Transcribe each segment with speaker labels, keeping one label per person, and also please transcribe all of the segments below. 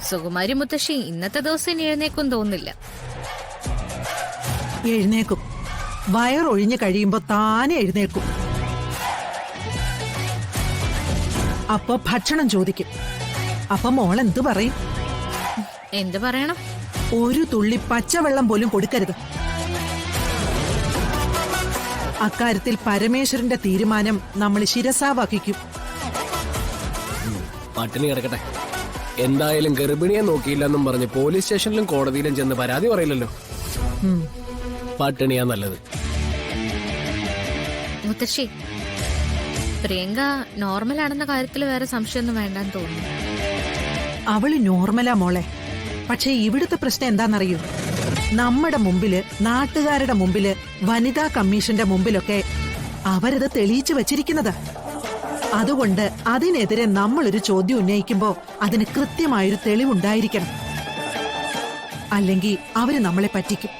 Speaker 1: സുകുമാരി മുത്തശ്ശി ഇന്നത്തെ ദിവസം ഇനി എഴുന്നേക്കും തോന്നില്ല.
Speaker 2: എഴുന്നേക്കും. വയറൊഴിഞ്ഞു കഴിയുമ്പോ താനെ എഴുന്നേക്കും. അപ്പൊ ഭക്ഷണം ചോദിക്കും. അപ്പൊ മോൾ എന്തു പറയും?
Speaker 1: എന്ത് പറയണം?
Speaker 2: ഒരു തുള്ളി പച്ചവെള്ളം പോലും കൊടുക്കരുത്. അക്കാര്യത്തിൽ പരമേശ്വരന്റെ തീരുമാനം നമ്മൾ ശിരസാവഹിക്കും.
Speaker 3: പട്ടിണി കിടക്കട്ടെ. എന്തായാലും ഗർഭിണിയെ നോക്കിയില്ലെന്നും പറഞ്ഞ് പോലീസ് സ്റ്റേഷനിലും കോടതിയിലും ചെന്ന് പരാതി പറയില്ലല്ലോ. പട്ടിണിയാ നല്ലത്.
Speaker 1: മുത്തശ്ശി, പ്രിയങ്ക നോർമൽ ആണെന്ന കാര്യത്തിൽ വേറെ സംശയമൊന്നും വേണ്ടെന്ന് തോന്നുന്നു.
Speaker 2: അവള് നോർമലാ മോളെ. പക്ഷെ ഇവിടുത്തെ പ്രശ്നം എന്താണെന്നറിയോ? നമ്മുടെ മുമ്പില്, നാട്ടുകാരുടെ മുമ്പില്, വനിതാ കമ്മീഷന്റെ മുമ്പിലൊക്കെ അവരത് തെളിയിച്ചു വച്ചിരിക്കുന്നത്. അതുകൊണ്ട് അതിനെതിരെ നമ്മളൊരു ചോദ്യം ഉന്നയിക്കുമ്പോ അതിന് കൃത്യമായൊരു തെളിവുണ്ടായിരിക്കണം. അല്ലെങ്കിൽ അവര് നമ്മളെ പറ്റിക്കും.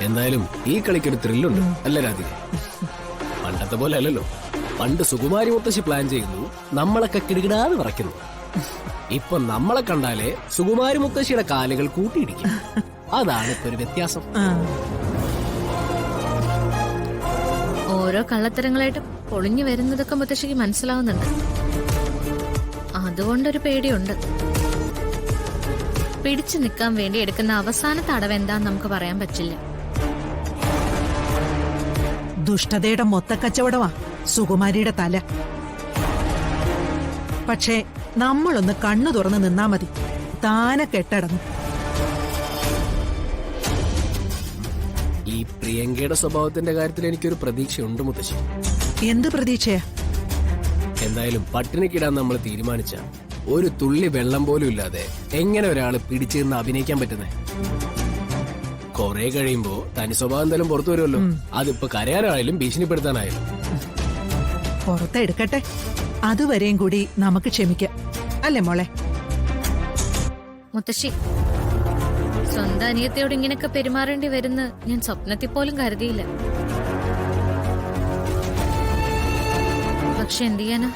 Speaker 3: എന്തായാലും ഈ കളിക്കൊരു ത്രില്ലുണ്ട് അല്ല രാധിക? പണ്ടത്തെ പോലെ അല്ലല്ലോ. പണ്ട് സുകുമാരി മുത്തശ്ശി പ്ലാൻ ചെയ്യുന്നു, നമ്മളൊക്കെ കിടുകിടാതെ വിറയ്ക്കുന്നു. ഇപ്പൊ നമ്മളെ കണ്ടാലേ സുകുമാരി മുത്തശ്ശിയുടെ കാലുകൾ കൂട്ടിയിടിക്കും. അതാണ് ഇപ്പൊ ഒരു വ്യത്യാസം.
Speaker 1: ഓരോ കള്ളത്തരങ്ങളായിട്ട് പൊളിഞ്ഞു വരുന്നതൊക്കെ മുത്തശ്ശിക്ക് മനസ്സിലാവുന്നുണ്ട്. അതുകൊണ്ടൊരു പേടിയുണ്ട്. പിടിച്ചു നിൽക്കാൻ വേണ്ടി എടുക്കുന്ന അവസാനത്തെ അടവ് എന്താന്ന് നമുക്ക് പറയാൻ പറ്റില്ല.
Speaker 2: ദുഷ്ടതയുടെ മൊത്തക്കച്ചവടമാ സുകുമാരിയുടെ തല. പക്ഷേ നമ്മളൊന്ന് കണ്ണു തുറന്ന് നിന്നാ മതി, താനെ കെട്ടടങ്ങും.
Speaker 3: ഈ പ്രിയങ്കയുടെ സ്വഭാവത്തിന്റെ കാര്യത്തിൽ എനിക്കൊരു പ്രതീക്ഷയുണ്ട് മുത്തശ്ശി.
Speaker 2: എന്ത് പ്രതീക്ഷയാ?
Speaker 3: എന്തായാലും പട്ടിണിക്കിടാൻ നമ്മൾ തീരുമാനിച്ച ഒരു തുള്ളി വെള്ളം പോലും ഇല്ലാതെ എങ്ങനെ ഒരാള് പിടിച്ചു നിന്ന് അഭിനയിക്കാൻ പറ്റുന്നേ? കൊറേ കഴിയുമ്പോ തനി സ്വഭാവം എന്തായാലും പുറത്തു വരുമല്ലോ. അതിപ്പോ കരയാനായാലും ഭീഷണിപ്പെടുത്താനായാലും.
Speaker 2: പുറത്തെടുക്കട്ടെ, അതുവരെയും കൂടി നമുക്ക് ക്ഷമിക്കാം, അല്ലേ മോളെ?
Speaker 1: മുത്തശ്ശി, സ്വന്തം അനിയത്തിയോട് ഇങ്ങനെയൊക്കെ പെരുമാറേണ്ടി വരുന്ന ഞാൻ സ്വപ്നത്തിൽ പോലും കരുതിയില്ല. പക്ഷെ എന്ത് ചെയ്യാനാ?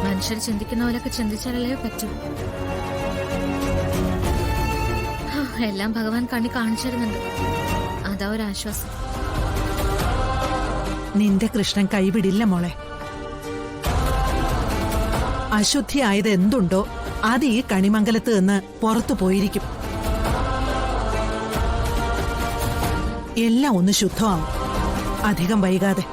Speaker 1: മനുഷ്യർ ചിന്തിക്കുന്ന പോലൊക്കെ ചിന്തിച്ചാലല്ലേ പറ്റൂ. എല്ലാം ഭഗവാൻ കണ്ണി കാണിച്ചിരുന്നുണ്ട്. അതാ ഒരു ആശ്വാസം.
Speaker 2: നിന്റെ കൃഷ്ണൻ കൈവിടില്ല മോളെ. അശുദ്ധിയായത് എന്തുണ്ടോ അത് ഈ കണിമംഗലത്ത് നിന്ന് പുറത്തു പോയിരിക്കും. എല്ലാം ഒന്ന് ശുദ്ധമാവും, അധികം വൈകാതെ.